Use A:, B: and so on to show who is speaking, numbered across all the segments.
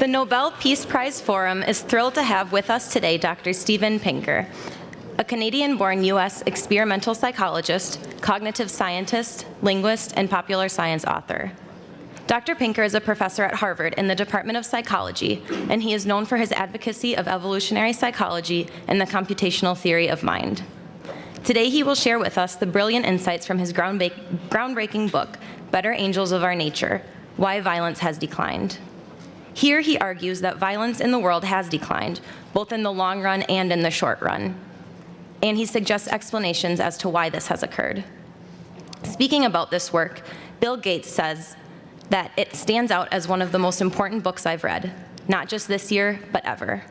A: The Nobel Peace Prize Forum is thrilled to have with us today Dr. Steven Pinker, a Canadian-born U.S. experimental psychologist, cognitive scientist, linguist, and popular science author. Dr. Pinker is a professor at Harvard in the Department of Psychology, and he is known for his advocacy of evolutionary psychology and the computational theory of mind. Today, he will share with us the brilliant insights from his groundbreaking book, Better Angels of Our Nature: Why Violence Has Declined. Here, he argues that violence in the world has declined, both in the long run and in the short run. And he suggests explanations as to why this has occurred. Speaking about this work, Bill Gates says that it stands out as one of the most important books I've read, not just this year, but ever.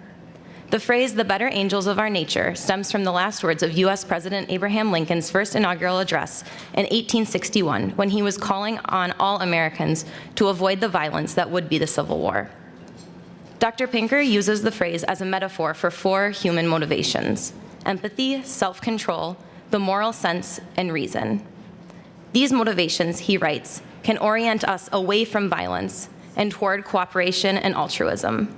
A: The phrase, "the better angels of our nature," stems from the last words of US President Abraham Lincoln's first inaugural address in 1861, when he was calling on all Americans to avoid the violence that would be the Civil War. Dr. Pinker uses the phrase as a metaphor for four human motivations: empathy, self-control, the moral sense, and reason. These motivations, he writes, can orient us away from violence and toward cooperation and altruism.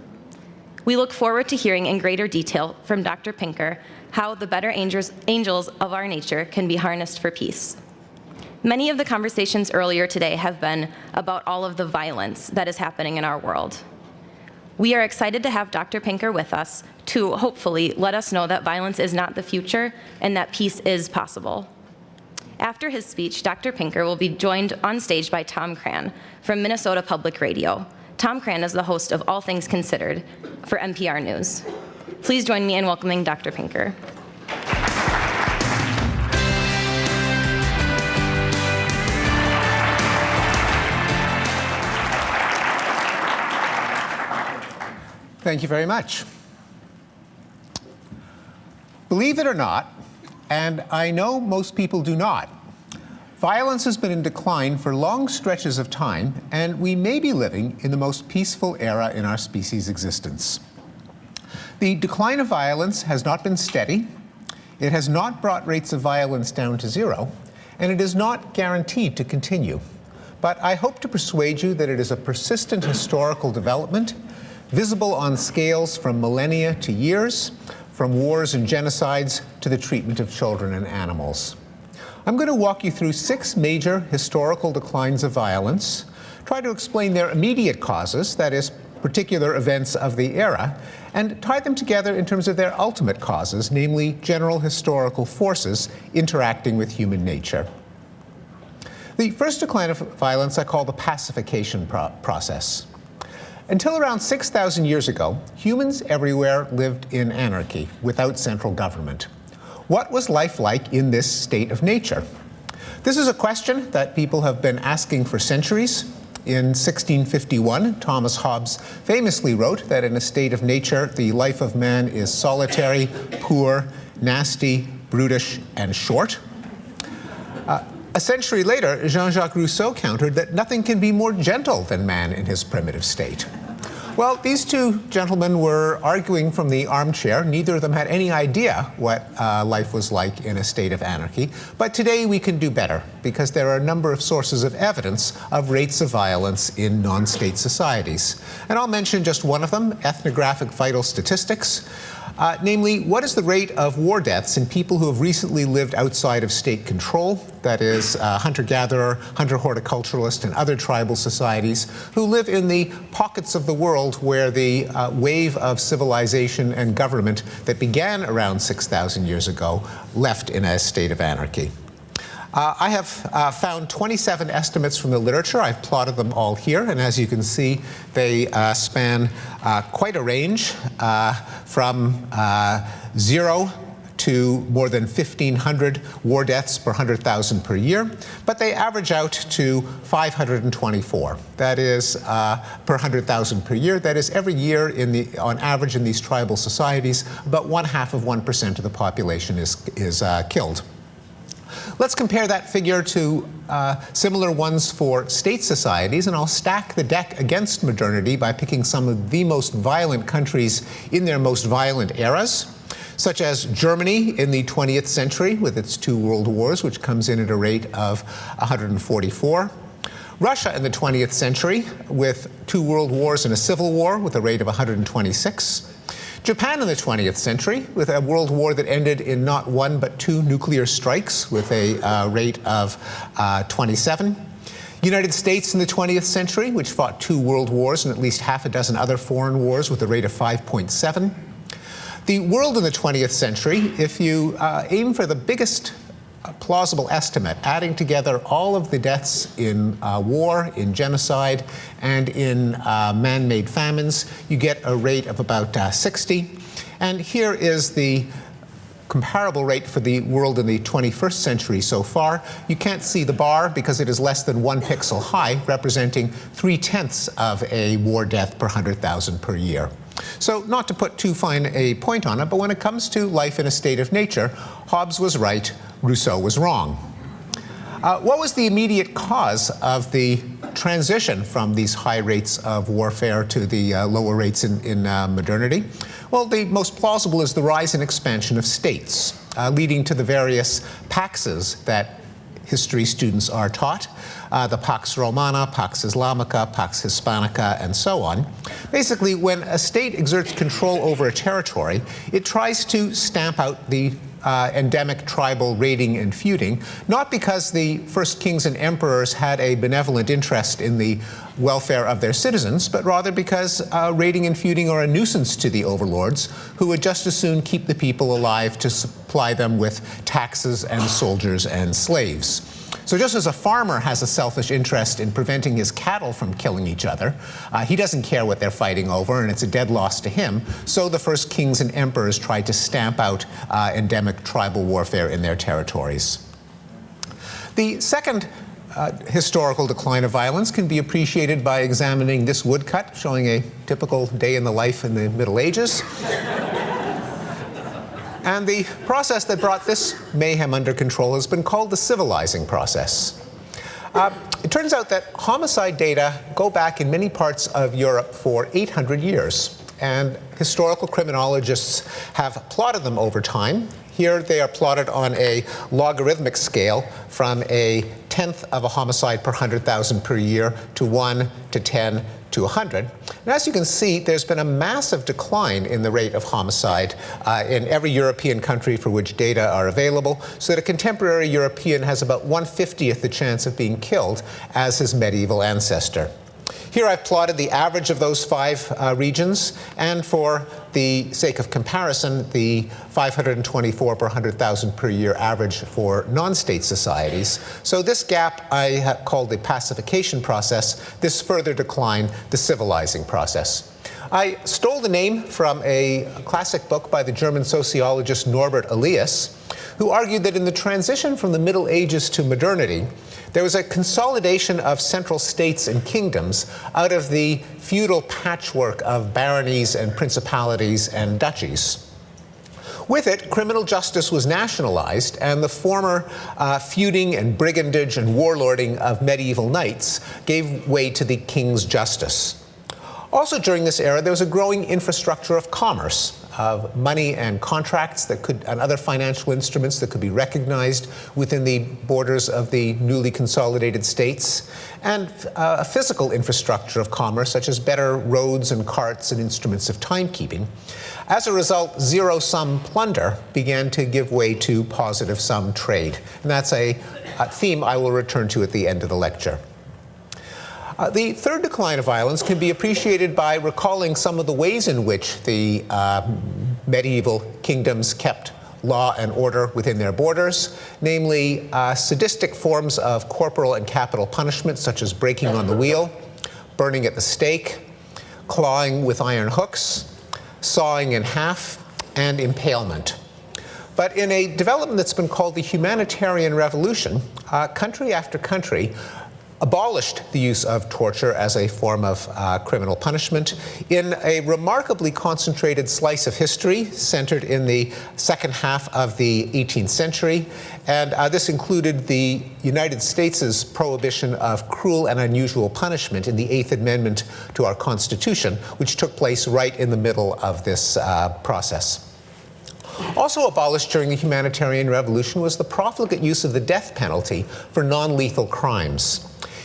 A: We look forward to hearing in greater detail from Dr. Pinker how the better angels of our nature can be harnessed for peace. Many of the conversations earlier today have been about all of the violence that is happening in our world. We are excited to have Dr. Pinker with us to hopefully let us know that violence is not the future and that peace is possible. After his speech, Dr. Pinker will be joined on stage by Tom Cran from Minnesota Public Radio. Tom Cran is the host of All Things Considered for NPR News. Please join me in welcoming Dr. Pinker.
B: Thank you very much. Believe it or not, and I know most people do not, violence has been in decline for long stretches of time, and we may be living in the most peaceful era in our species' existence. The decline of violence has not been steady, it has not brought rates of violence down to zero, and it is not guaranteed to continue. But I hope to persuade you that it is a persistent historical development, visible on scales from millennia to years, from wars and genocides to the treatment of children and animals. I'm going to walk you through 6 major historical declines of violence, try to explain their immediate causes, that is, particular events of the era, and tie them together in terms of their ultimate causes, namely general historical forces interacting with human nature. The first decline of violence I call the pacification process. Until around 6,000 years ago, humans everywhere lived in anarchy, without central government. What was life like in this state of nature? This is a question that people have been asking for centuries. In 1651, Thomas Hobbes famously wrote that in a state of nature, the life of man is solitary, poor, nasty, brutish, and short. A century later, Jean-Jacques Rousseau countered that nothing can be more gentle than man in his primitive state. Well, these two gentlemen were arguing from the armchair. Neither of them had any idea what life was like in a state of anarchy. But today we can do better, because there are a number of sources of evidence of rates of violence in non-state societies. And I'll mention just one of them, ethnographic vital statistics. Namely, what is the rate of war deaths in people who have recently lived outside of state control, that is, hunter-gatherer, hunter-horticulturalist, and other tribal societies, who live in the pockets of the world where the wave of civilization and government that began around 6,000 years ago left in a state of anarchy. I have found 27 estimates from the literature. I've plotted them all here, and as you can see, they span quite a range from 0 to more than 1,500 war deaths per 100,000 per year, but they average out to 524. That is per 100,000 per year. That is every year on average in these tribal societies, about 0.5% of the population is killed. Let's compare that figure to similar ones for state societies, and I'll stack the deck against modernity by picking some of the most violent countries in their most violent eras, such as Germany in the 20th century with its 2 world wars, which comes in at a rate of 144. Russia in the 20th century, with 2 world wars and a civil war with a rate of 126. Japan in the 20th century, with a world war that ended in not 1 but 2 nuclear strikes with a rate of 27. United States in the 20th century, which fought 2 world wars and at least half a dozen other foreign wars with a rate of 5.7. The world in the 20th century, if you aim for the biggest plausible estimate, adding together all of the deaths in war, in genocide, and in man-made famines, you get a rate of about 60. And here is the comparable rate for the world in the 21st century so far. You can't see the bar because it is less than 1 pixel high, representing 3/10 of a war death per 100,000 per year. So not to put too fine a point on it, but when it comes to life in a state of nature, Hobbes was right, Rousseau was wrong. What was the immediate cause of the transition from these high rates of warfare to the lower rates in modernity? Well, the most plausible is the rise and expansion of states, leading to the various paxes that history students are taught, the Pax Romana, Pax Islamica, Pax Hispanica, and so on. Basically, when a state exerts control over a territory, it tries to stamp out the endemic tribal raiding and feuding, not because the first kings and emperors had a benevolent interest in the welfare of their citizens, but rather because raiding and feuding are a nuisance to the overlords, who would just as soon keep the people alive to supply them with taxes and soldiers and slaves. So just as a farmer has a selfish interest in preventing his cattle from killing each other, he doesn't care what they're fighting over, and it's a dead loss to him, so the first kings and emperors tried to stamp out endemic tribal warfare in their territories. The second historical decline of violence can be appreciated by examining this woodcut showing a typical day in the life in the Middle Ages. And the process that brought this mayhem under control has been called the civilizing process. It turns out that homicide data go back in many parts of Europe for 800 years, and historical criminologists have plotted them over time. Here they are plotted on a logarithmic scale from a 1/10 of a homicide per 100,000 per year to 1 to 10 to 100. And as you can see, there's been a massive decline in the rate of homicide in every European country for which data are available, so that a contemporary European has about 1/50th the chance of being killed as his medieval ancestor. Here I've plotted the average of those 5 regions, and for the sake of comparison, the 524 per 100,000 per year average for non-state societies. So this gap I have called the pacification process, this further decline, the civilizing process. I stole the name from a classic book by the German sociologist Norbert Elias, who argued that in the transition from the Middle Ages to modernity, there was a consolidation of central states and kingdoms out of the feudal patchwork of baronies and principalities and duchies. With it, criminal justice was nationalized, and the former feuding and brigandage and warlording of medieval knights gave way to the king's justice. Also during this era, there was a growing infrastructure of commerce, of money and contracts that could, and other financial instruments that could be recognized within the borders of the newly consolidated states, and a physical infrastructure of commerce, such as better roads and carts and instruments of timekeeping. As a result, zero-sum plunder began to give way to positive-sum trade. And that's a theme I will return to at the end of the lecture. The third decline of violence can be appreciated by recalling some of the ways in which the medieval kingdoms kept law and order within their borders, namely sadistic forms of corporal and capital punishment, such as breaking on the wheel, burning at the stake, clawing with iron hooks, sawing in half, and impalement. But in a development that's been called the humanitarian revolution, country after country abolished the use of torture as a form of criminal punishment in a remarkably concentrated slice of history centered in the second half of the 18th century. And this included the United States' prohibition of cruel and unusual punishment in the 8th Amendment to our Constitution, which took place right in the middle of this process. Also abolished during the humanitarian revolution was the profligate use of the death penalty for non-lethal crimes.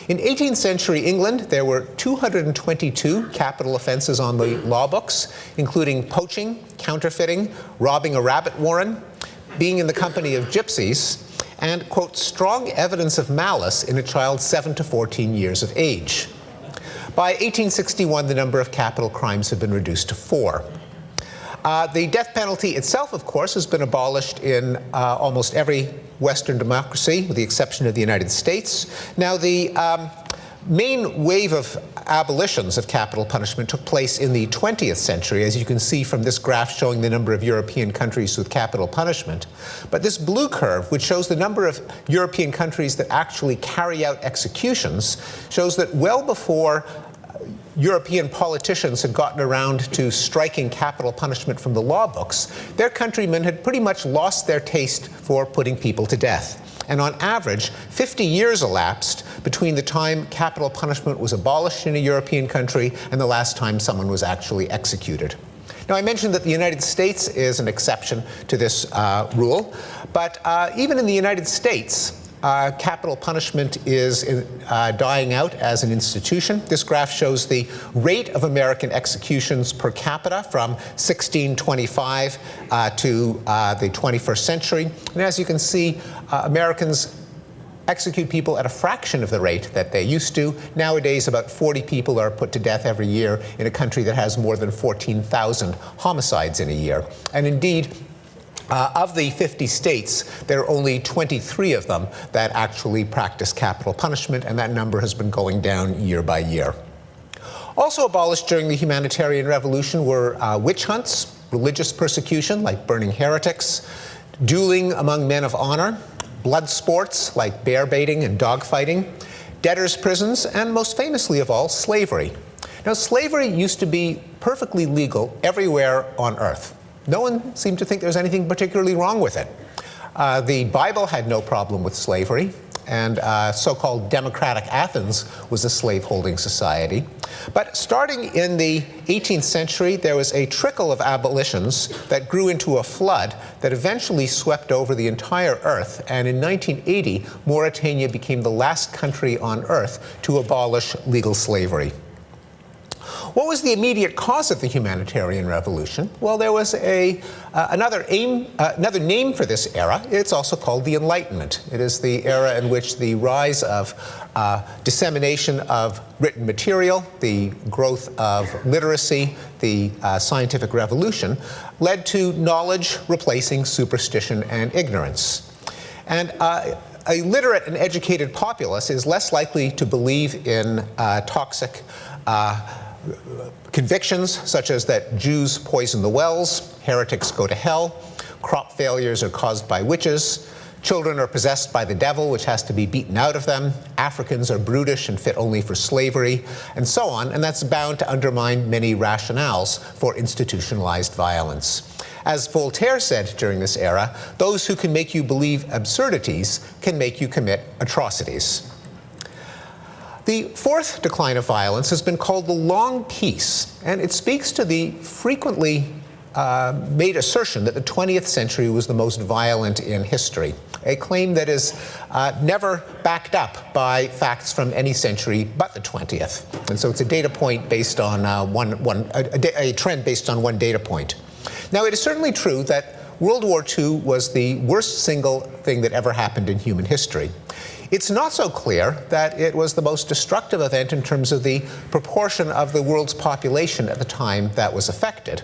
B: In 18th century England, there were 222 capital offenses on the law books, including poaching, counterfeiting, robbing a rabbit warren, being in the company of gypsies, and, quote, strong evidence of malice in a child 7 to 14 years of age. By 1861, the number of capital crimes had been reduced to 4. The death penalty itself, of course, has been abolished in almost every Western democracy, with the exception of the United States. Now, the main wave of abolitions of capital punishment took place in the 20th century, as you can see from this graph showing the number of European countries with capital punishment. But this blue curve, which shows the number of European countries that actually carry out executions, shows that well before European politicians had gotten around to striking capital punishment from the law books, their countrymen had pretty much lost their taste for putting people to death. And on average, 50 years elapsed between the time capital punishment was abolished in a European country and the last time someone was actually executed. Now, I mentioned that the United States is an exception to this rule, but even in the United States, capital punishment is dying out as an institution. This graph shows the rate of American executions per capita from 1625 to the 21st century. And as you can see, Americans execute people at a fraction of the rate that they used to. Nowadays, about 40 people are put to death every year in a country that has more than 14,000 homicides in a year. And indeed, of the 50 states, there are only 23 of them that actually practice capital punishment, and that number has been going down year by year. Also abolished during the Humanitarian Revolution were witch hunts, religious persecution, like burning heretics, dueling among men of honor, blood sports, like bear baiting and dog fighting, debtors' prisons, and most famously of all, slavery. Now, slavery used to be perfectly legal everywhere on Earth. No one seemed to think there was anything particularly wrong with it. The Bible had no problem with slavery, and so-called democratic Athens was a slave-holding society. But starting in the 18th century, there was a trickle of abolitions that grew into a flood that eventually swept over the entire Earth. And in 1980, Mauritania became the last country on Earth to abolish legal slavery. What was the immediate cause of the Humanitarian Revolution? Well, there was another name for this era. It's also called the Enlightenment. It is the era in which the rise of dissemination of written material, the growth of literacy, the scientific revolution, led to knowledge replacing superstition and ignorance. And a literate and educated populace is less likely to believe in toxic convictions such as that Jews poison the wells, heretics go to hell, crop failures are caused by witches, children are possessed by the devil, which has to be beaten out of them, Africans are brutish and fit only for slavery, and so on, and that's bound to undermine many rationales for institutionalized violence. As Voltaire said during this era, those who can make you believe absurdities can make you commit atrocities. The fourth decline of violence has been called the long peace, and it speaks to the frequently made assertion that the 20th century was the most violent in history, a claim that is never backed up by facts from any century but the 20th. And so it's a data point based on a trend based on one data point. Now, it is certainly true that World War II was the worst single thing that ever happened in human history. It's not so clear that it was the most destructive event in terms of the proportion of the world's population at the time that was affected.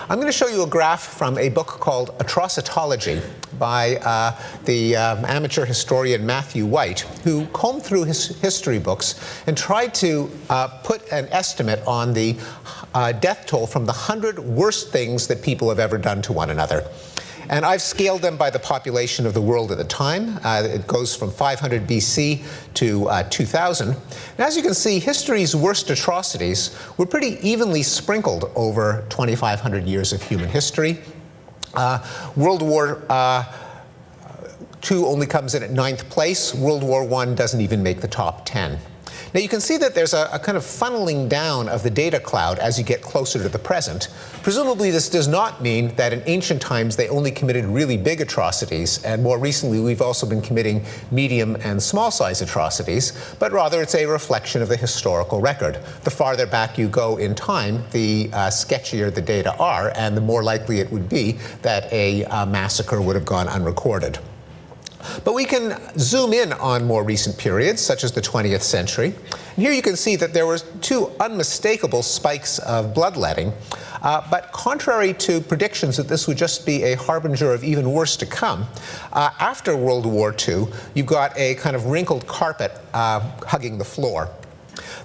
B: I'm going to show you a graph from a book called Atrocitology by the amateur historian Matthew White, who combed through his history books and tried to put an estimate on the death toll from the 100 worst things that people have ever done to one another. And I've scaled them by the population of the world at the time. It goes from 500 BC to 2000. And as you can see, history's worst atrocities were pretty evenly sprinkled over 2,500 years of human history. World War II only comes in at 9th place. World War I doesn't even make the top 10. Now you can see that there's a kind of funneling down of the data cloud as you get closer to the present. Presumably this does not mean that in ancient times they only committed really big atrocities, and more recently we've also been committing medium and small size atrocities, but rather it's a reflection of the historical record. The farther back you go in time, the sketchier the data are, and the more likely it would be that a massacre would have gone unrecorded. But we can zoom in on more recent periods, such as the 20th century. And here you can see that there were two unmistakable spikes of bloodletting. But contrary to predictions that this would just be a harbinger of even worse to come, after World War II, you've got a kind of wrinkled carpet hugging the floor.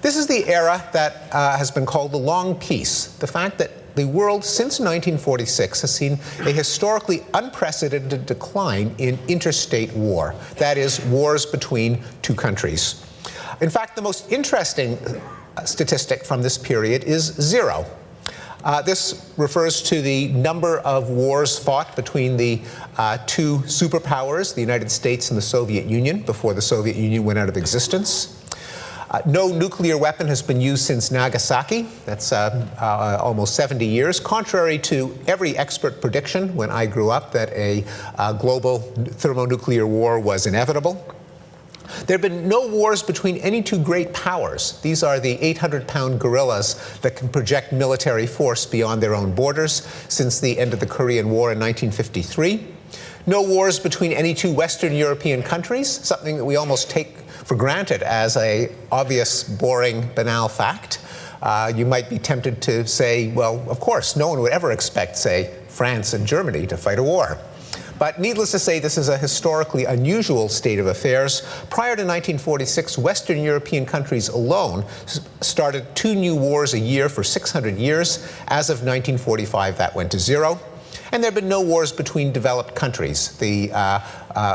B: This is the era that has been called the Long Peace, the fact that the world since 1946 has seen a historically unprecedented decline in interstate war, that is, wars between two countries. In fact, the most interesting statistic from this period is 0. This refers to the number of wars fought between the two superpowers, the United States and the Soviet Union, before the Soviet Union went out of existence. No nuclear weapon has been used since Nagasaki. That's almost 70 years, contrary to every expert prediction when I grew up that a global thermonuclear war was inevitable. There have been no wars between any two great powers. These are the 800-pound gorillas that can project military force beyond their own borders since the end of the Korean War in 1953. No wars between any two Western European countries, something that we almost take for granted as an obvious, boring, banal fact. You might be tempted to say, well, of course, no one would ever expect, say, France and Germany to fight a war. But needless to say, this is a historically unusual state of affairs. Prior to 1946, Western European countries alone started 2 new wars a year for 600 years. As of 1945, that went to 0. And there have been no wars between developed countries. The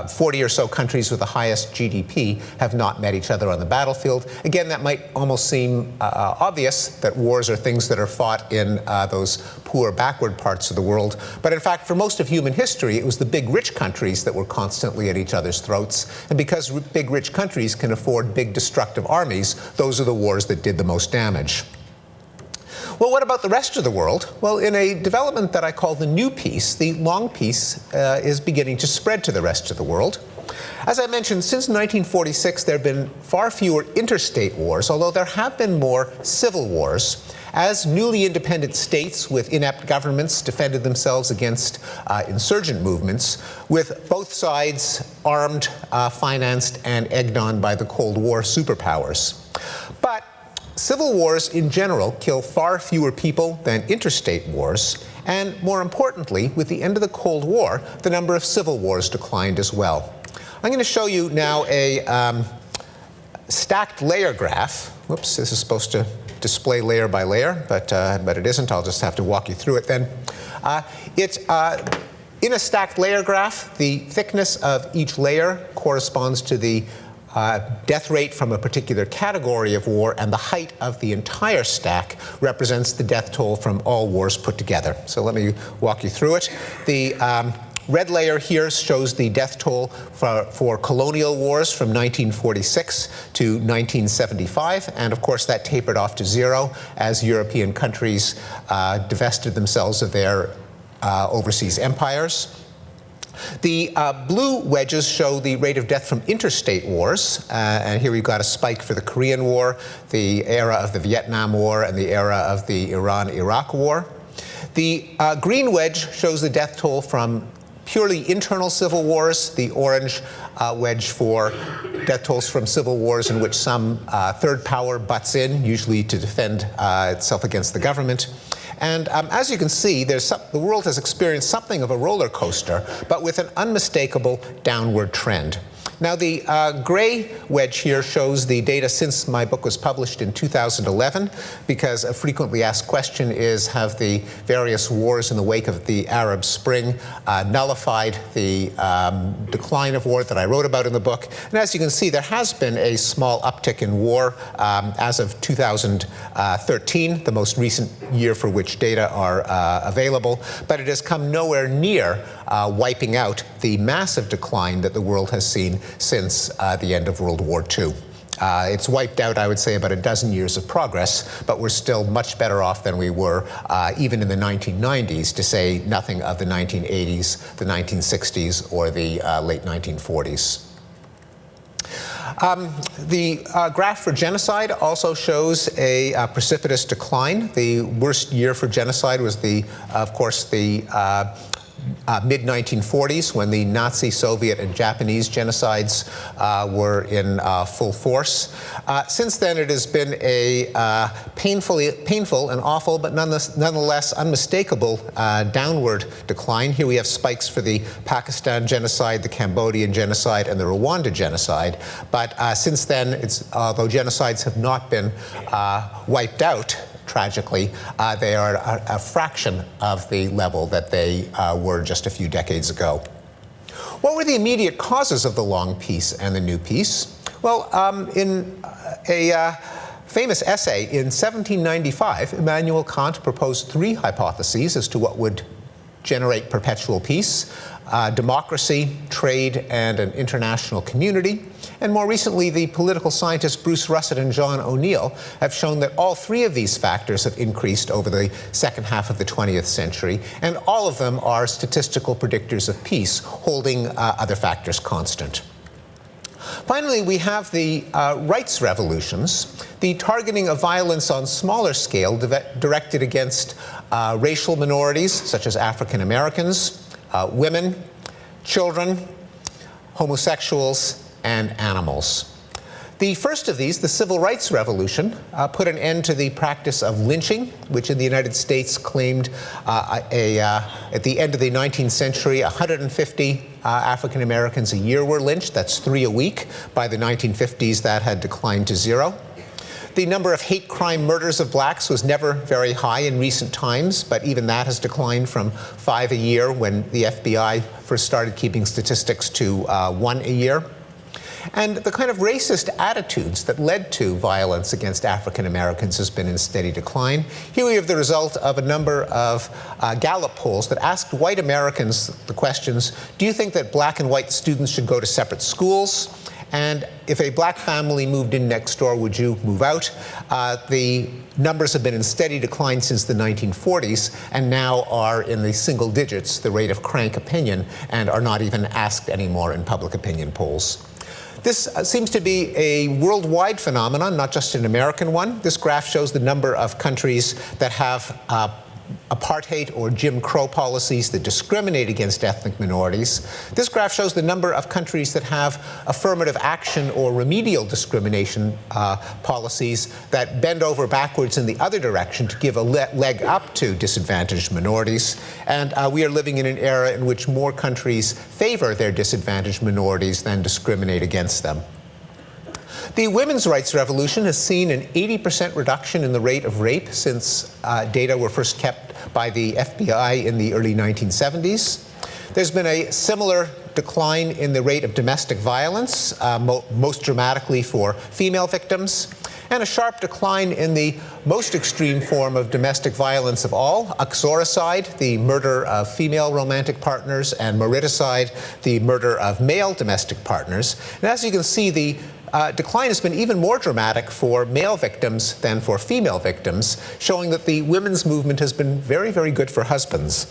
B: 40 or so countries with the highest GDP have not met each other on the battlefield. Again, that might almost seem obvious that wars are things that are fought in those poor, backward parts of the world. But in fact, for most of human history, it was the big, rich countries that were constantly at each other's throats. And because big, rich countries can afford big, destructive armies, those are the wars that did the most damage. Well, what about the rest of the world? Well, in a development that I call the new peace, the long peace is beginning to spread to the rest of the world. As I mentioned, since 1946, there have been far fewer interstate wars, although there have been more civil wars, as newly independent states with inept governments defended themselves against insurgent movements, with both sides armed, financed, and egged on by the Cold War superpowers. But civil wars in general kill far fewer people than interstate wars, and more importantly, with the end of the Cold War, the number of civil wars declined as well. I'm going to show you now a stacked layer graph. Whoops, this is supposed to display layer by layer, but it isn't. I'll just have to walk you through it then. In a stacked layer graph, the thickness of each layer corresponds to the death rate from a particular category of war, and the height of the entire stack represents the death toll from all wars put together. So let me walk you through it. The red layer here shows the death toll for colonial wars from 1946 to 1975, and of course that tapered off to 0 as European countries divested themselves of their overseas empires. The blue wedges show the rate of death from interstate wars, and here we've got a spike for the Korean War, the era of the Vietnam War, and the era of the Iran-Iraq War. The green wedge shows the death toll from purely internal civil wars, the orange wedge for death tolls from civil wars in which some third power butts in, usually to defend itself against the government. And as you can see, the world has experienced something of a roller coaster, but with an unmistakable downward trend. Now, the gray wedge here shows the data since my book was published in 2011, because a frequently asked question is, have the various wars in the wake of the Arab Spring nullified the decline of war that I wrote about in the book? And as you can see, there has been a small uptick in war as of 2013, the most recent year for which data are available, but it has come nowhere near wiping out the massive decline that the world has seen since the end of World War II. It's wiped out, I would say, about a dozen years of progress, but we're still much better off than we were even in the 1990s, to say nothing of the 1980s, the 1960s, or the late 1940s. The graph for genocide also shows a precipitous decline. The worst year for genocide was, of course, the mid-1940s, when the Nazi, Soviet, and Japanese genocides were in full force. Since then, it has been a painful and awful, but nonetheless unmistakable downward decline. Here we have spikes for the Pakistan genocide, the Cambodian genocide, and the Rwanda genocide. But since then, although genocides have not been wiped out, tragically, they are a fraction of the level that they were just a few decades ago. What were the immediate causes of the long peace and the new peace? Well, in a famous essay in 1795, Immanuel Kant proposed three hypotheses as to what would generate perpetual peace: democracy, trade, and an international community. And more recently, the political scientists Bruce Russett and John O'Neill have shown that all three of these factors have increased over the second half of the 20th century, and all of them are statistical predictors of peace, holding other factors constant. Finally, we have the rights revolutions, the targeting of violence on smaller scale directed against racial minorities, such as African Americans, women, children, homosexuals, and animals. The first of these, the Civil Rights Revolution, put an end to the practice of lynching, which in the United States claimed at the end of the 19th century, 150 African Americans a year were lynched. That's 3 a week. By the 1950s, that had declined to 0. The number of hate crime murders of blacks was never very high in recent times, but even that has declined from 5 a year when the FBI first started keeping statistics to 1 a year. And the kind of racist attitudes that led to violence against African Americans has been in steady decline. Here we have the result of a number of Gallup polls that asked white Americans the questions: do you think that black and white students should go to separate schools? And if a black family moved in next door, would you move out? The numbers have been in steady decline since the 1940s, and now are in the single digits, the rate of crank opinion, and are not even asked anymore in public opinion polls. This seems to be a worldwide phenomenon, not just an American one. This graph shows the number of countries that have apartheid or Jim Crow policies that discriminate against ethnic minorities. This graph shows the number of countries that have affirmative action or remedial discrimination policies that bend over backwards in the other direction to give a leg up to disadvantaged minorities. And we are living in an era in which more countries favor their disadvantaged minorities than discriminate against them. The women's rights revolution has seen an 80% reduction in the rate of rape since data were first kept by the FBI in the early 1970s. There's been a similar decline in the rate of domestic violence, most dramatically for female victims, and a sharp decline in the most extreme form of domestic violence of all, uxoricide, the murder of female romantic partners, and mariticide, the murder of male domestic partners. And as you can see, the decline has been even more dramatic for male victims than for female victims, showing that the women's movement has been very, very good for husbands.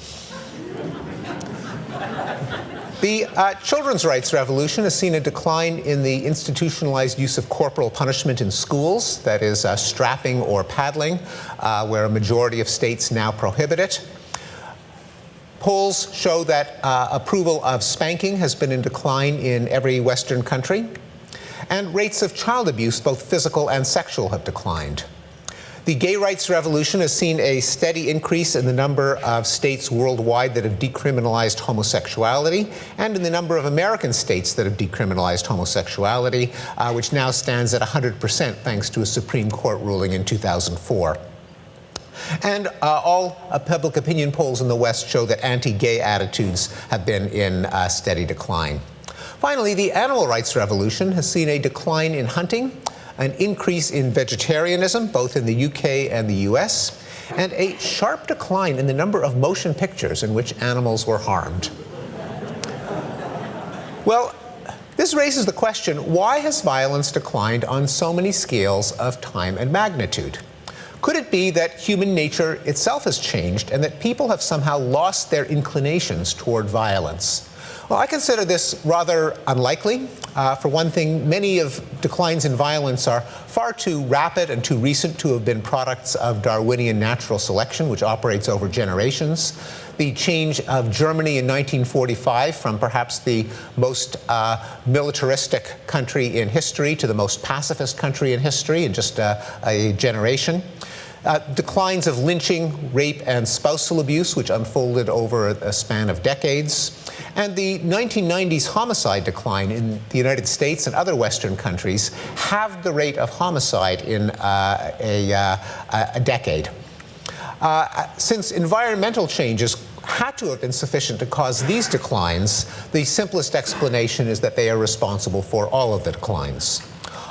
B: The children's rights revolution has seen a decline in the institutionalized use of corporal punishment in schools, that is, strapping or paddling, where a majority of states now prohibit it. Polls show that approval of spanking has been in decline in every Western country. And rates of child abuse, both physical and sexual, have declined. The gay rights revolution has seen a steady increase in the number of states worldwide that have decriminalized homosexuality, and in the number of American states that have decriminalized homosexuality, which now stands at 100% thanks to a Supreme Court ruling in 2004. And all public opinion polls in the West show that anti-gay attitudes have been in steady decline. Finally, the animal rights revolution has seen a decline in hunting, an increase in vegetarianism, both in the UK and the US, and a sharp decline in the number of motion pictures in which animals were harmed. Well, This raises the question, why has violence declined on so many scales of time and magnitude? Could it be that human nature itself has changed and that people have somehow lost their inclinations toward violence? Well, I consider this rather unlikely. For one thing, many of declines in violence are far too rapid and too recent to have been products of Darwinian natural selection, which operates over generations. The change of Germany in 1945 from perhaps the most militaristic country in history to the most pacifist country in history in just a generation. Declines of lynching, rape, and spousal abuse, which unfolded over a span of decades. And the 1990s homicide decline in the United States and other Western countries halved the rate of homicide in a decade. Since environmental changes had to have been sufficient to cause these declines, the simplest explanation is that they are responsible for all of the declines.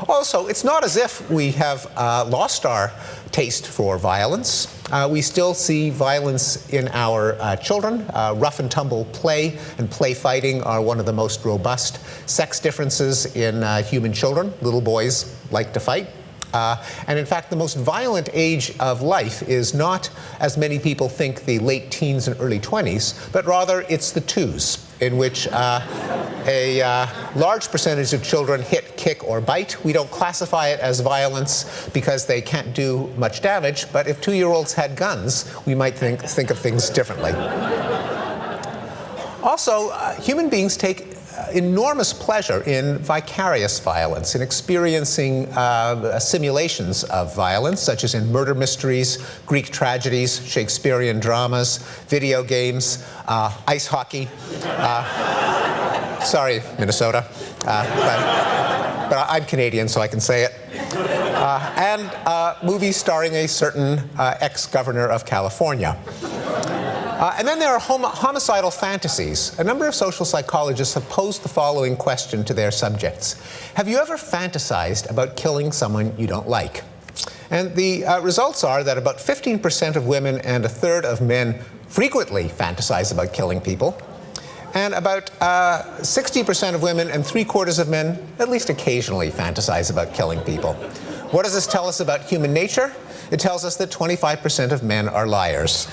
B: Also, it's not as if we have lost our taste for violence. We still see violence in our children. Rough and tumble play and play fighting are one of the most robust sex differences in human children. Little boys like to fight. And in fact, the most violent age of life is not, as many people think, the late teens and early 20s, but rather it's the twos, in which a large percentage of children hit, kick, or bite. We don't classify it as violence because they can't do much damage, but if 2-year-olds had guns, we might think of things differently. Also, human beings take enormous pleasure in vicarious violence, in experiencing simulations of violence, such as in murder mysteries, Greek tragedies, Shakespearean dramas, video games, ice hockey. Sorry, Minnesota, but I'm Canadian, so I can say it. And movies starring a certain ex-governor of California. And then there are homicidal fantasies. A number of social psychologists have posed the following question to their subjects. Have you ever fantasized about killing someone you don't like? And the results are that about 15% of women and a third of men frequently fantasize about killing people. And about 60% of women and 3/4 of men at least occasionally fantasize about killing people. What does this tell us about human nature? It tells us that 25% of men are liars.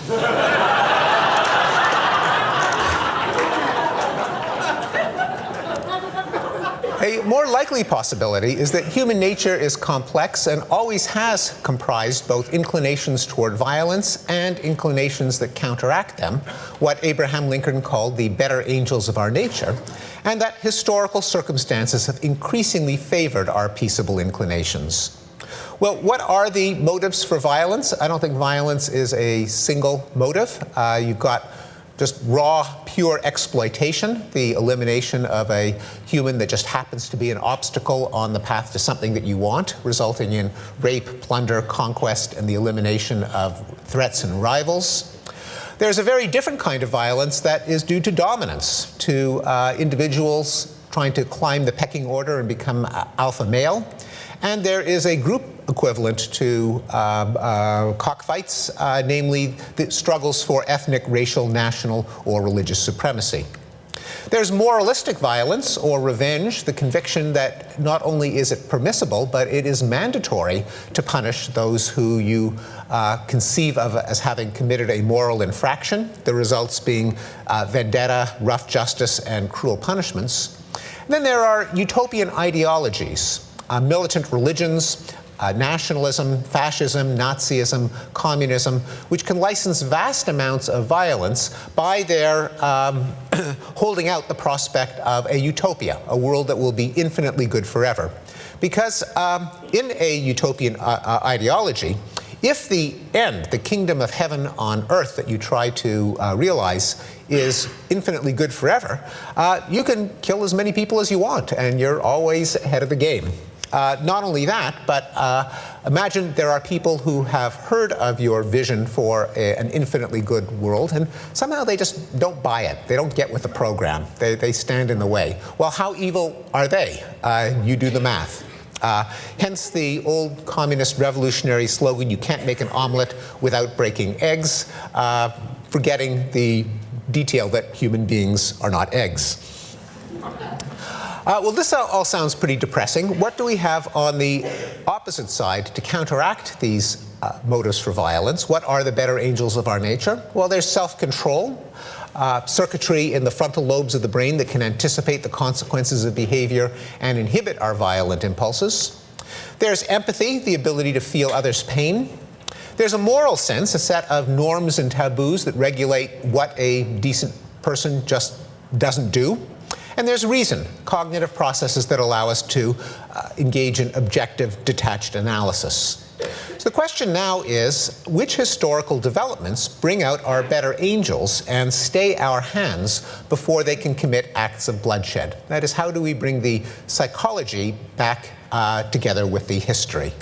B: A more likely possibility is that human nature is complex and always has comprised both inclinations toward violence and inclinations that counteract them, what Abraham Lincoln called the better angels of our nature, and that historical circumstances have increasingly favored our peaceable inclinations. Well, what are the motives for violence? I don't think violence is a single motive. You've got just raw, pure exploitation, the elimination of a human that just happens to be an obstacle on the path to something that you want, resulting in rape, plunder, conquest, and the elimination of threats and rivals. There's a very different kind of violence that is due to dominance, to individuals trying to climb the pecking order and become alpha male. And there is a group equivalent to cockfights, namely the struggles for ethnic, racial, national, or religious supremacy. There's moralistic violence or revenge, the conviction that not only is it permissible, but it is mandatory to punish those who you conceive of as having committed a moral infraction, the results being vendetta, rough justice, and cruel punishments. And then there are utopian ideologies, militant religions, nationalism, fascism, Nazism, communism, which can license vast amounts of violence by their holding out the prospect of a utopia, a world that will be infinitely good forever. Because in a utopian ideology, if the end, the kingdom of heaven on earth that you try to realize is infinitely good forever, you can kill as many people as you want, and you're always ahead of the game. Not only that, but imagine there are people who have heard of your vision for an infinitely good world, and somehow they just don't buy it. They don't get with the program. They stand in the way. Well, how evil are they? You do the math. Hence the old communist revolutionary slogan, you can't make an omelet without breaking eggs, forgetting the detail that human beings are not eggs. Well, this all sounds pretty depressing. What do we have on the opposite side to counteract these motives for violence? What are the better angels of our nature? Well, there's self-control, circuitry in the frontal lobes of the brain that can anticipate the consequences of behavior and inhibit our violent impulses. There's empathy, the ability to feel others' pain. There's a moral sense, a set of norms and taboos that regulate what a decent person just doesn't do. And there's reason, cognitive processes that allow us to engage in objective, detached analysis. So the question now is, which historical developments bring out our better angels and stay our hands before they can commit acts of bloodshed? That is, how do we bring the psychology back together with the history?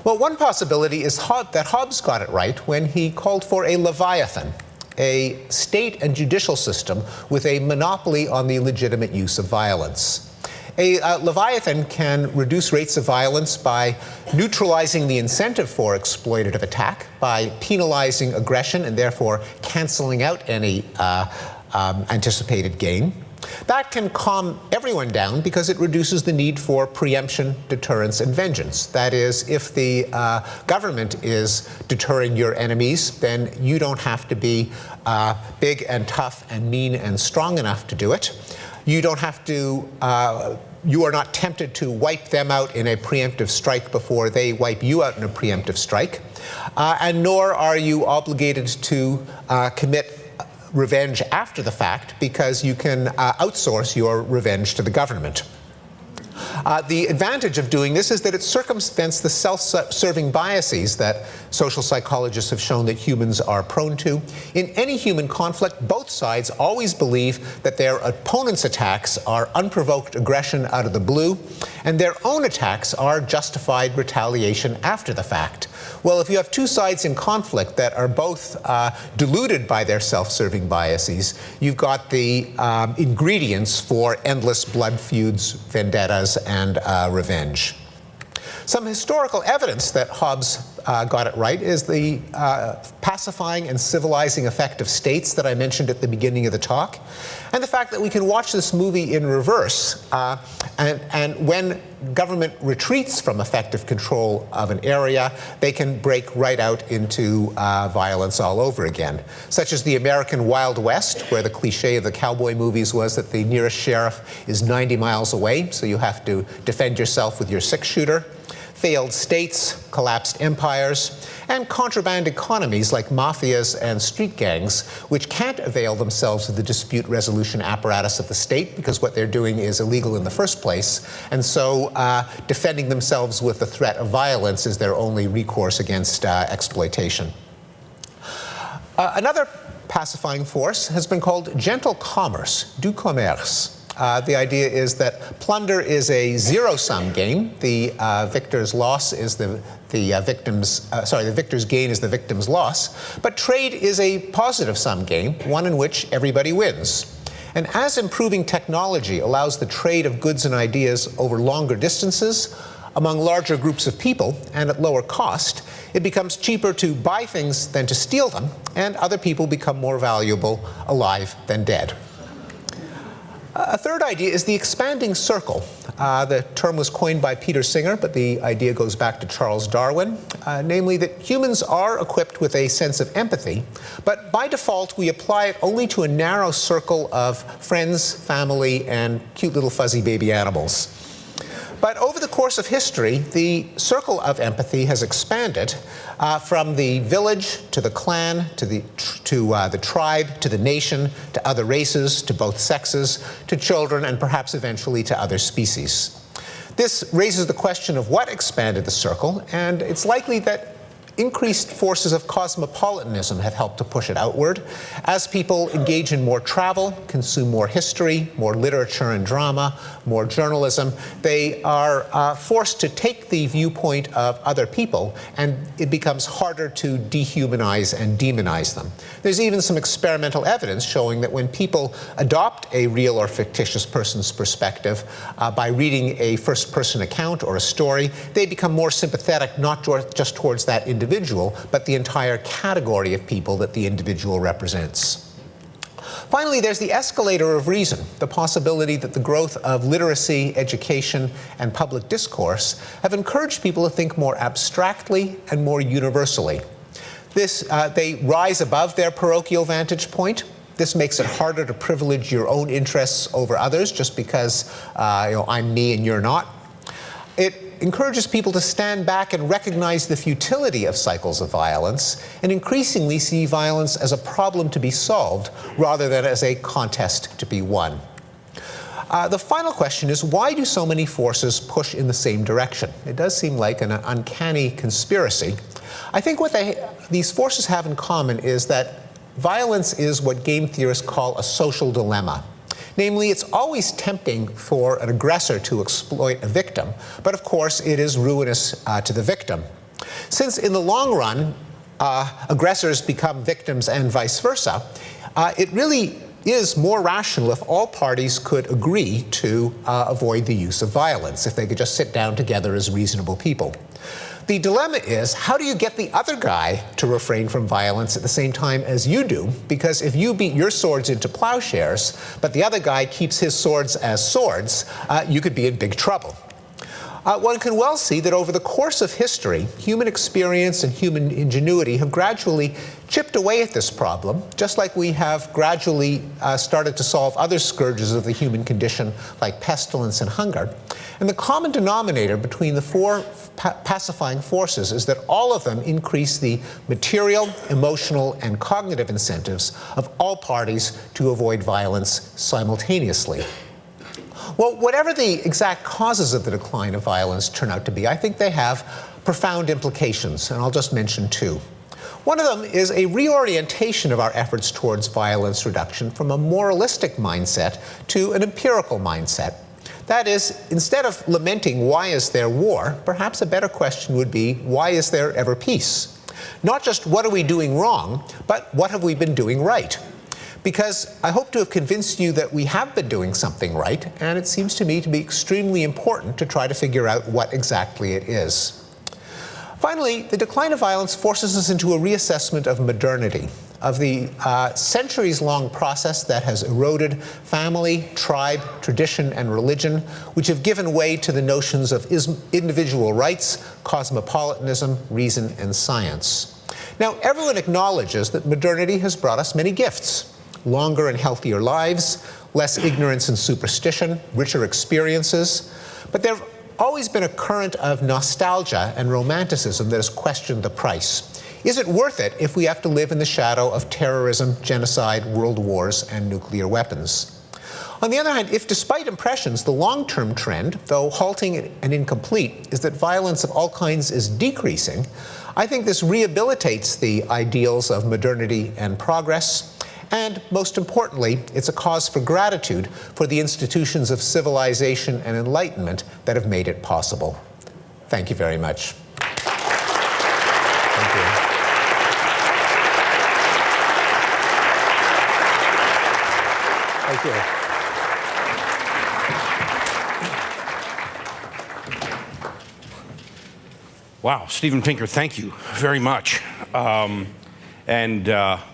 B: Well, one possibility is that Hobbes got it right when he called for a Leviathan, a state and judicial system with a monopoly on the legitimate use of violence. A Leviathan can reduce rates of violence by neutralizing the incentive for exploitative attack, by penalizing aggression and therefore canceling out any anticipated gain. That can calm everyone down because it reduces the need for preemption, deterrence, and vengeance. That is, if the government is deterring your enemies, then you don't have to be big and tough and mean and strong enough to do it. You don't have to, you are not tempted to wipe them out in a preemptive strike before they wipe you out in a preemptive strike. And nor are you obligated to commit revenge after the fact, because you can outsource your revenge to the government. The advantage of doing this is that it circumvents the self-serving biases that social psychologists have shown that humans are prone to. In any human conflict, both sides always believe that their opponent's attacks are unprovoked aggression out of the blue, and their own attacks are justified retaliation after the fact. Well, if you have two sides in conflict that are both deluded by their self-serving biases, you've got the ingredients for endless blood feuds, vendettas, and revenge. Some historical evidence that Hobbes got it right is the pacifying and civilizing effect of states that I mentioned at the beginning of the talk, and the fact that we can watch this movie in reverse, and when government retreats from effective control of an area, they can break right out into violence all over again, such as the American Wild West, where the cliche of the cowboy movies was that the nearest sheriff is 90 miles away, so you have to defend yourself with your six-shooter. Failed states, collapsed empires, and contraband economies like mafias and street gangs, which can't avail themselves of the dispute resolution apparatus of the state because what they're doing is illegal in the first place, and so defending themselves with the threat of violence is their only recourse against exploitation. Another pacifying force has been called gentle commerce, du commerce. The idea is that plunder is a zero-sum game. The victor's loss is the victor's gain is the victim's loss. But trade is a positive-sum game, one in which everybody wins. And as improving technology allows the trade of goods and ideas over longer distances, among larger groups of people, and at lower cost, it becomes cheaper to buy things than to steal them, and other people become more valuable alive than dead. A third idea is the expanding circle. The term was coined by Peter Singer, but the idea goes back to Charles Darwin, namely that humans are equipped with a sense of empathy, but by default we apply it only to a narrow circle of friends, family, and cute little fuzzy baby animals. But over the course of history, the circle of empathy has expanded from the village to the clan, to the tribe, to the nation, to other races, to both sexes, to children, and perhaps eventually to other species. This raises the question of what expanded the circle, and it's likely that increased forces of cosmopolitanism have helped to push it outward. As people engage in more travel, consume more history, more literature and drama, more journalism, they are forced to take the viewpoint of other people, and it becomes harder to dehumanize and demonize them. There's even some experimental evidence showing that when people adopt a real or fictitious person's perspective by reading a first-person account or a story, they become more sympathetic not just towards that individual, but the entire category of people that the individual represents. Finally, there's the escalator of reason, the possibility that the growth of literacy, education, and public discourse have encouraged people to think more abstractly and more universally. They rise above their parochial vantage point. This makes it harder to privilege your own interests over others just because I'm me and you're not. It encourages people to stand back and recognize the futility of cycles of violence and increasingly see violence as a problem to be solved rather than as a contest to be won. The final question is, why do so many forces push in the same direction? It does seem like an uncanny conspiracy. I think what these forces have in common is that violence is what game theorists call a social dilemma. Namely, it's always tempting for an aggressor to exploit a victim, but of course it is ruinous to the victim. Since in the long run, aggressors become victims and vice versa, it really is more rational if all parties could agree to avoid the use of violence, if they could just sit down together as reasonable people. The dilemma is, how do you get the other guy to refrain from violence at the same time as you do? Because if you beat your swords into plowshares, but the other guy keeps his swords as swords, you could be in big trouble. One can well see that over the course of history, human experience and human ingenuity have gradually chipped away at this problem, just like we have gradually started to solve other scourges of the human condition, like pestilence and hunger. And the common denominator between the four pacifying forces is that all of them increase the material, emotional, and cognitive incentives of all parties to avoid violence simultaneously. Well, whatever the exact causes of the decline of violence turn out to be, I think they have profound implications, and I'll just mention two. One of them is a reorientation of our efforts towards violence reduction from a moralistic mindset to an empirical mindset. That is, instead of lamenting why is there war, perhaps a better question would be, why is there ever peace? Not just what are we doing wrong, but what have we been doing right? Because I hope to have convinced you that we have been doing something right, and it seems to me to be extremely important to try to figure out what exactly it is. Finally, the decline of violence forces us into a reassessment of modernity, of the centuries-long process that has eroded family, tribe, tradition, and religion, which have given way to the notions of individual rights, cosmopolitanism, reason, and science. Now, everyone acknowledges that modernity has brought us many gifts: longer and healthier lives, less ignorance and superstition, richer experiences. But there have always been a current of nostalgia and romanticism that has questioned the price. Is it worth it if we have to live in the shadow of terrorism, genocide, world wars, and nuclear weapons? On the other hand, if despite impressions, the long-term trend, though halting and incomplete, is that violence of all kinds is decreasing, I think this rehabilitates the ideals of modernity and progress. And most importantly, it's a cause for gratitude for the institutions of civilization and enlightenment that have made it possible. Thank you very much. Thank you. Thank you.
C: Wow, Steven Pinker, thank you very much. And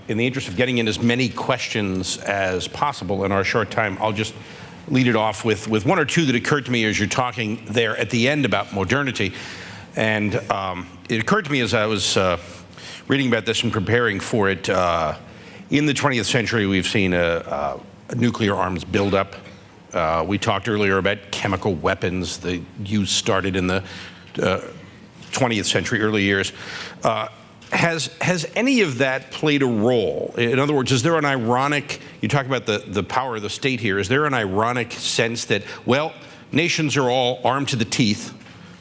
C: in the interest of getting in as many questions as possible in our short time, I'll just lead it off with one or two that occurred to me as you're talking there at the end about modernity. And it occurred to me as I was reading about this and preparing for it, in the 20th century, we've seen a nuclear arms buildup. We talked earlier about chemical weapons. The use started in the 20th century, early years. Has any of that played a role? In other words, is there an ironic, you talk about the power of the state here, is there an ironic sense that, well, nations are all armed to the teeth,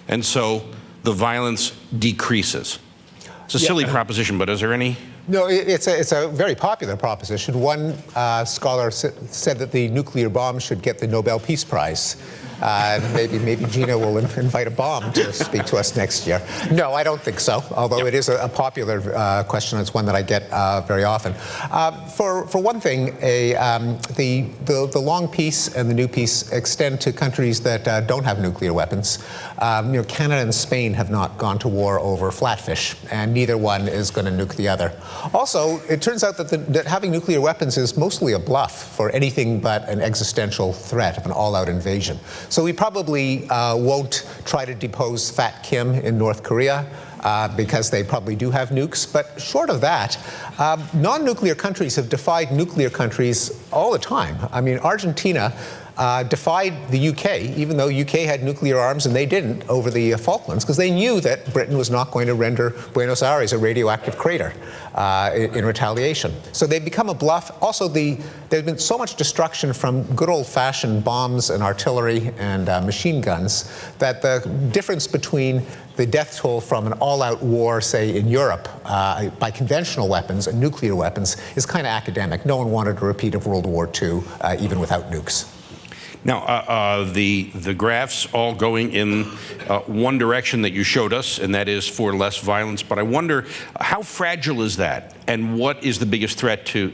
C: and so the violence decreases? It's a silly proposition, but is there any?
B: No, it's a very popular proposition. One scholar said that the nuclear bomb should get the Nobel Peace Prize. Maybe Gina will invite a bomb to speak to us next year. No, I don't think so, although it is a popular question. It's one that I get very often. For one thing, the long peace and the new peace extend to countries that don't have nuclear weapons. Canada and Spain have not gone to war over flatfish, and neither one is going to nuke the other. Also, it turns out that having nuclear weapons is mostly a bluff for anything but an existential threat of an all-out invasion. So we probably won't try to depose Fat Kim in North Korea, because they probably do have nukes. But short of that, non-nuclear countries have defied nuclear countries all the time. I mean, Argentina defied the UK, even though UK had nuclear arms and they didn't, over the Falklands, because they knew that Britain was not going to render Buenos Aires a radioactive crater in retaliation. So they've become a bluff. Also, there's been so much destruction from good old-fashioned bombs and artillery and machine guns that the difference between the death toll from an all-out war, say, in Europe, by conventional weapons and nuclear weapons is kind of academic. No one wanted a repeat of World War II, even without nukes.
C: Now, the graphs all going in one direction that you showed us, and that is for less violence. But I wonder, how fragile is that, and what is the biggest threat to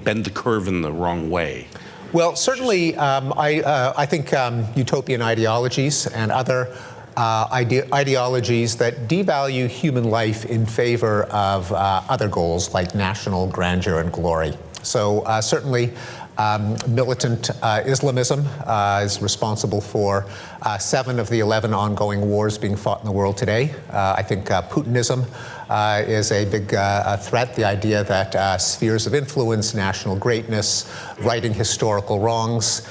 C: bend the curve in the wrong way?
B: Well, certainly, I think utopian ideologies and other ideologies that devalue human life in favor of other goals like national grandeur and glory. So certainly, militant Islamism is responsible for 7 of the 11 ongoing wars being fought in the world today. I think Putinism is a big threat, the idea that spheres of influence, national greatness, righting historical wrongs,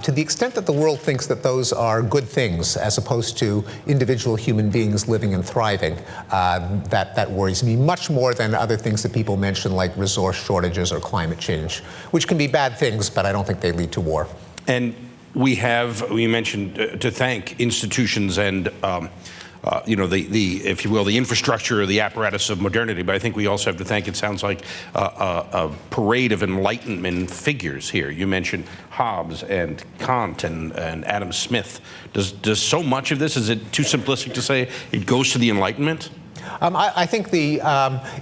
B: to the extent that the world thinks that those are good things as opposed to individual human beings living and thriving, that worries me much more than other things that people mention like resource shortages or climate change, which can be bad things, but I don't think they lead to war.
C: And we mentioned to thank institutions and if you will, the infrastructure or the apparatus of modernity, but I think we also have to thank, it sounds like, a parade of Enlightenment figures here. You mentioned Hobbes and Kant and Adam Smith. Does so much of this, is it too simplistic to say it goes to the Enlightenment?
B: I think the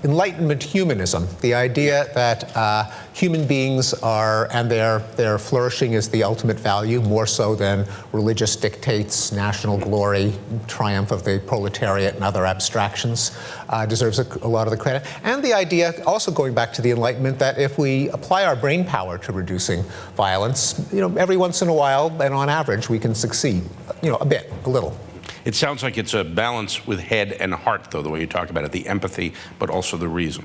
B: Enlightenment humanism, the idea that human beings and their flourishing is the ultimate value, more so than religious dictates, national glory, triumph of the proletariat, and other abstractions, deserves a lot of the credit. And the idea, also going back to the Enlightenment, that if we apply our brain power to reducing violence, every once in a while, and on average, we can succeed, a little.
C: It sounds like it's a balance with head and heart, though, the way you talk about it, the empathy, but also the reason.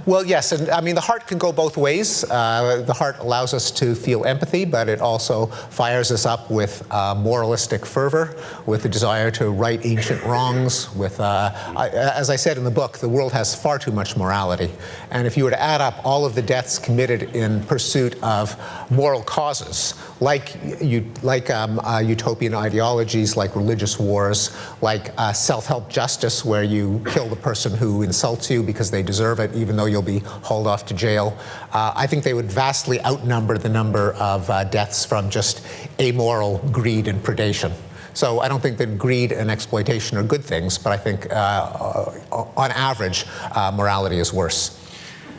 B: Well, yes, and I mean, the heart can go both ways. The heart allows us to feel empathy, but it also fires us up with moralistic fervor, with the desire to right ancient wrongs, as I said in the book, the world has far too much morality. And if you were to add up all of the deaths committed in pursuit of moral causes, like utopian ideologies, like religious wars, like self-help justice, where you kill the person who insults you because they deserve it, even though you'll be hauled off to jail, I think they would vastly outnumber the number of deaths from just amoral greed and predation. So I don't think that greed and exploitation are good things, but I think on average, morality is worse.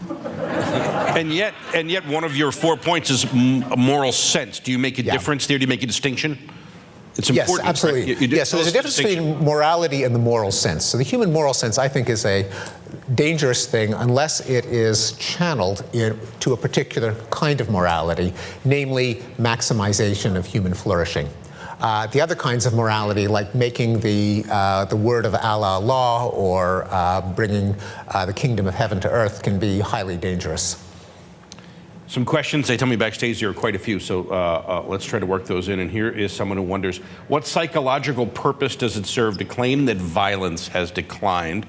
C: And yet one of your 4 points is a moral sense. Do you make a difference there? Do you make a distinction? It's important.
B: Yes, absolutely.
C: Right?
B: Yes, so there's a difference between morality and the moral sense. So the human moral sense, I think, is a dangerous thing unless it is channeled to a particular kind of morality, namely maximization of human flourishing. The other kinds of morality, like making the word of Allah law or bringing the kingdom of heaven to earth, can be highly dangerous.
C: Some questions. They tell me backstage there are quite a few, so let's try to work those in. And here is someone who wonders, what psychological purpose does it serve to claim that violence has declined?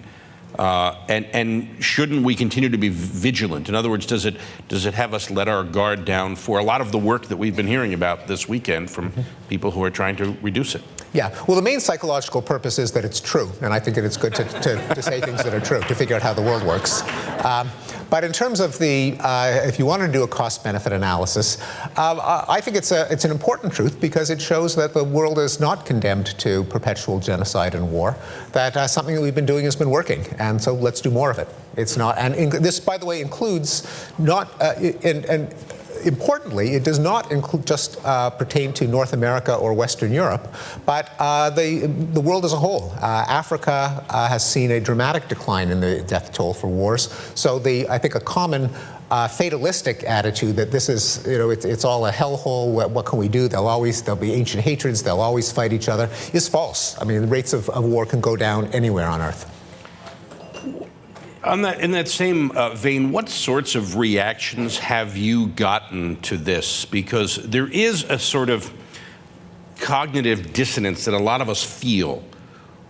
C: And shouldn't we continue to be vigilant? In other words, does it have us let our guard down for a lot of the work that we've been hearing about this weekend from people who are trying to reduce it?
B: Yeah, well, the main psychological purpose is that it's true, and I think that it's good to say things that are true, to figure out how the world works. But in terms of the, if you want to do a cost-benefit analysis, I think it's an important truth because it shows that the world is not condemned to perpetual genocide and war, that something that we've been doing has been working, and so let's do more of it. It's not, and this, by the way, includes not, importantly, it does not just pertain to North America or Western Europe, but the world as a whole. Africa has seen a dramatic decline in the death toll for wars. So I think a common fatalistic attitude that this is, it's all a hellhole, what can we do? There'll be ancient hatreds, they'll always fight each other, is false. I mean, the rates of war can go down anywhere on Earth.
C: In that same vein, what sorts of reactions have you gotten to this? Because there is a sort of cognitive dissonance that a lot of us feel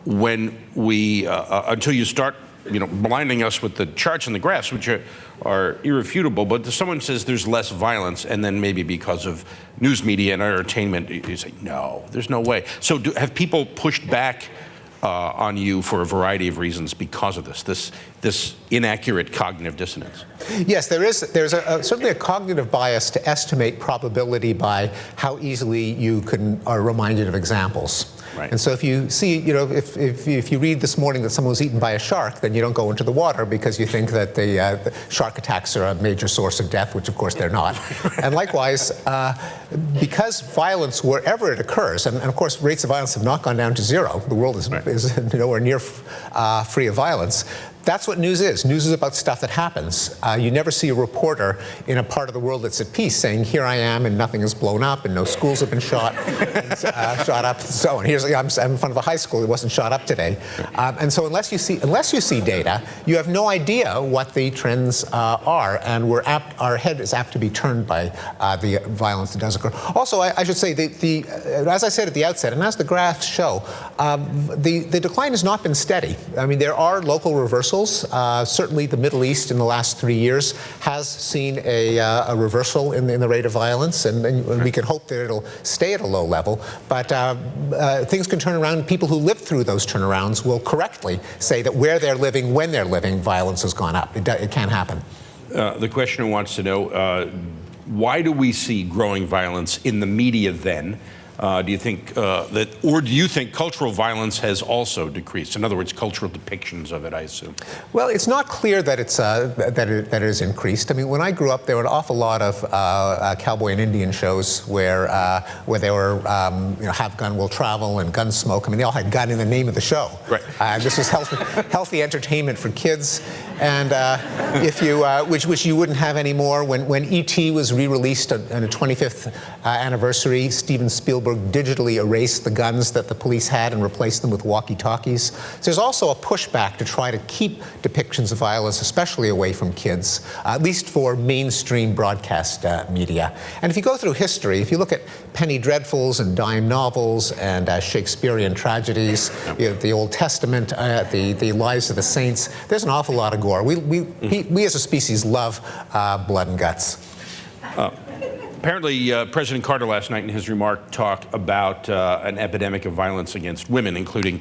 C: when we, until you start, blinding us with the charts and the graphs, which are irrefutable, but someone says there's less violence, and then maybe because of news media and entertainment, you say, no, there's no way. So have people pushed back on you for a variety of reasons because of this inaccurate cognitive dissonance?
B: Yes, there's certainly a cognitive bias to estimate probability by how easily you are reminded of examples.
C: Right.
B: And so if you see, if you read this morning that someone was eaten by a shark, then you don't go into the water because you think that the shark attacks are a major source of death, which of course they're not. And likewise, because violence, wherever it occurs, and of course rates of violence have not gone down to zero, the world is nowhere near free of violence. That's what news is. News is about stuff that happens. You never see a reporter in a part of the world that's at peace saying, here I am, and nothing is blown up, and no schools have been shot up, and so on. I'm in front of a high school that wasn't shot up today. And so unless you see data, you have no idea what the trends are, and our head is apt to be turned by the violence that does occur. Also, I should say, as I said at the outset, and as the graphs show, the decline has not been steady. I mean, there are local reversals. Certainly the Middle East in the last 3 years has seen a reversal in the rate of violence, and we can hope that it'll stay at a low level. But things can turn around. People who live through those turnarounds will correctly say that where they're living, when they're living, violence has gone up. It can happen.
C: The questioner wants to know, why do we see growing violence in the media then? Do you think or do you think cultural violence has also decreased? In other words, cultural depictions of it, I assume.
B: Well, it's not clear that that it has increased. I mean, when I grew up, there were an awful lot of cowboy and Indian shows where they were, have gun will travel and Gunsmoke. I mean, they all had gun in the name of the show.
C: Right.
B: This was healthy entertainment for kids, and which you wouldn't have anymore. When E.T. was re-released on the 25th anniversary, Steven Spielberg digitally erased the guns that the police had and replaced them with walkie-talkies. So there's also a pushback to try to keep depictions of violence, especially away from kids, at least for mainstream broadcast media. And if you go through history, if you look at penny dreadfuls and dime novels and Shakespearean tragedies, the Old Testament, the lives of the saints, there's an awful lot of gore. We as a species love blood and guts.
C: Apparently, President Carter last night in his remark talked about an epidemic of violence against women, including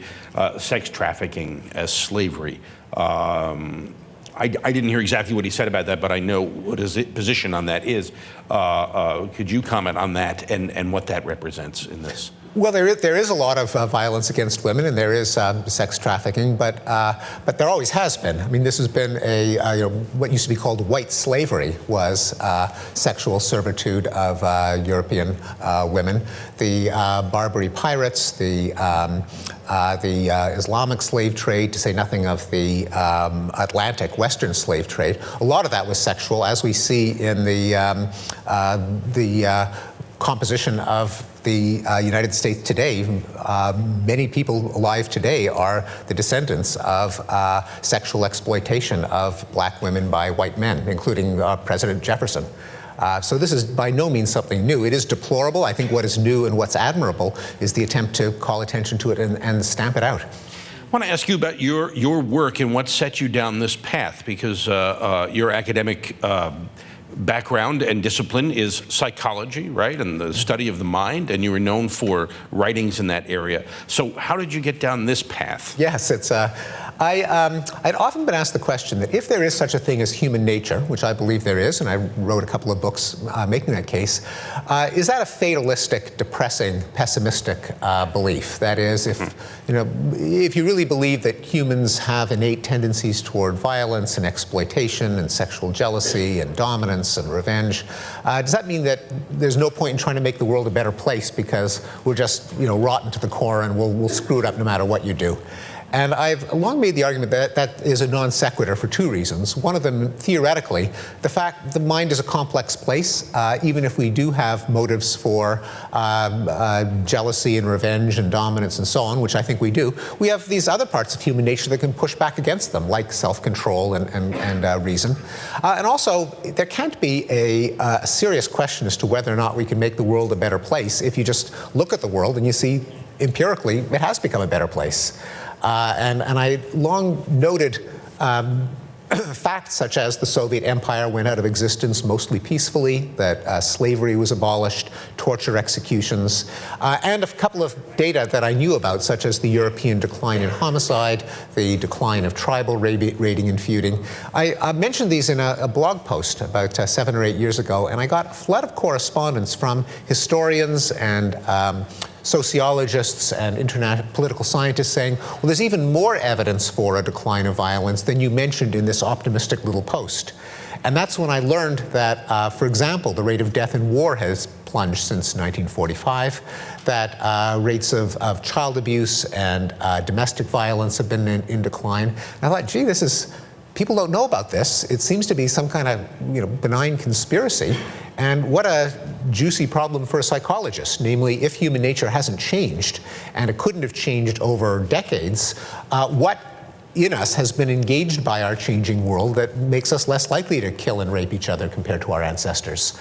C: sex trafficking as slavery. I didn't hear exactly what he said about that, but I know what his position on that is. Could you comment on that and what that represents in this?
B: Well, there is a lot of violence against women, and there is sex trafficking, but there always has been. I mean, this has been what used to be called white slavery was sexual servitude of European women. The Barbary pirates, the Islamic slave trade, to say nothing of the Atlantic Western slave trade. A lot of that was sexual, as we see in the composition of the United States today. Many people alive today are the descendants of sexual exploitation of black women by white men, including President Jefferson. So this is by no means something new. It is deplorable. I think what is new and what's admirable is the attempt to call attention to it and stamp it out.
C: I want to ask you about your work and what set you down this path, because your academic background and discipline is psychology, right, and the study of the mind, and you were known for writings in that area. So how did you get down this path?
B: Yes, I'd often been asked the question that if there is such a thing as human nature, which I believe there is, and I wrote a couple of books making that case, is that a fatalistic, depressing, pessimistic belief? That is, if you really believe that humans have innate tendencies toward violence and exploitation and sexual jealousy and dominance and revenge, does that mean that there's no point in trying to make the world a better place because we're just rotten to the core and we'll screw it up no matter what you do? And I've long made the argument that that is a non sequitur for two reasons. One of them, theoretically, the fact the mind is a complex place. Even if we do have motives for jealousy and revenge and dominance and so on, which I think we do, we have these other parts of human nature that can push back against them, like self-control and reason. And also, there can't be a serious question as to whether or not we can make the world a better place if you just look at the world and you see empirically it has become a better place. And I long noted facts such as the Soviet Empire went out of existence mostly peacefully, that slavery was abolished, torture executions, and a couple of data that I knew about, such as the European decline in homicide, the decline of tribal raiding and feuding. I mentioned these in a blog post about 7 or 8 years ago, and I got a flood of correspondence from historians and sociologists and political scientists saying, well, there's even more evidence for a decline of violence than you mentioned in this optimistic little post. And that's when I learned that, for example, the rate of death in war has plunged since 1945, that rates of child abuse and domestic violence have been in decline. And I thought, gee, people don't know about this. It seems to be some kind of benign conspiracy. And what a juicy problem for a psychologist. Namely, if human nature hasn't changed, and it couldn't have changed over decades, what in us has been engaged by our changing world that makes us less likely to kill and rape each other compared to our ancestors?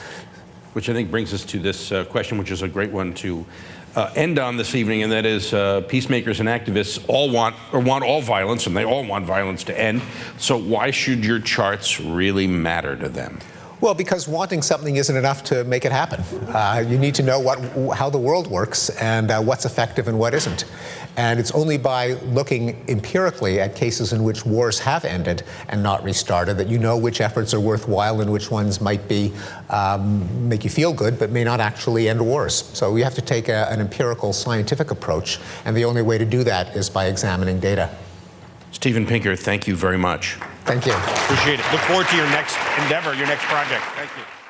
C: Which I think brings us to this question, which is a great one to end on this evening, and that is peacemakers and activists all want all violence, and they all want violence to end. So why should your charts really matter to them?
B: Well, because wanting something isn't enough to make it happen. You need to know how the world works and what's effective and what isn't. And it's only by looking empirically at cases in which wars have ended and not restarted that you know which efforts are worthwhile and which ones might be make you feel good but may not actually end wars. So we have to take an empirical scientific approach, and the only way to do that is by examining data.
C: Steven Pinker, thank you very much.
B: Thank you.
C: Appreciate it. Look forward to your next endeavor, your next project. Thank you.